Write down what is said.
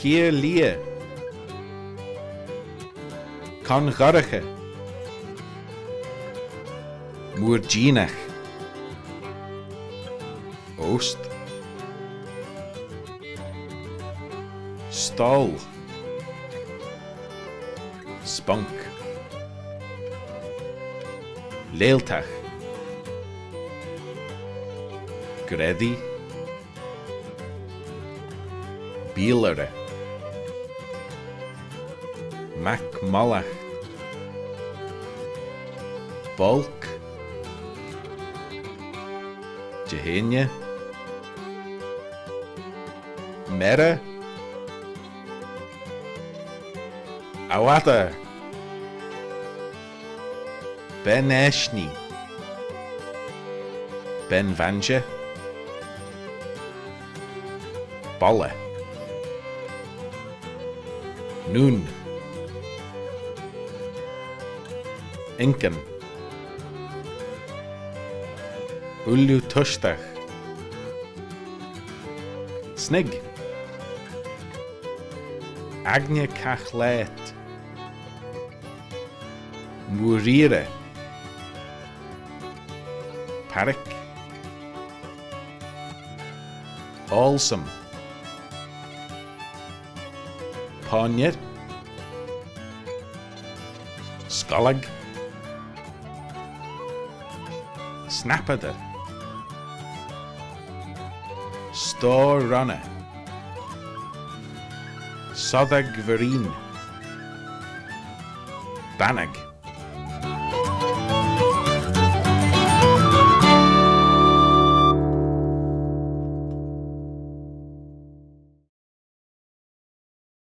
Kier lia. Con gharige. Moerginach. Oost. Stall. Spunk. Leeltach. Gredi. Bielere. Mac Malach. Bulk. Jehenia. Mera. Awata. Ben Eshni. Ben Vanja. Bolle. Noon. Inken. Ullu Tushtach. Snig. Agnia Kachlet. Murire. Parik. Awesome. Ponyer. Skollag. Snappader. Store runner. Sodag Vereen. Banag.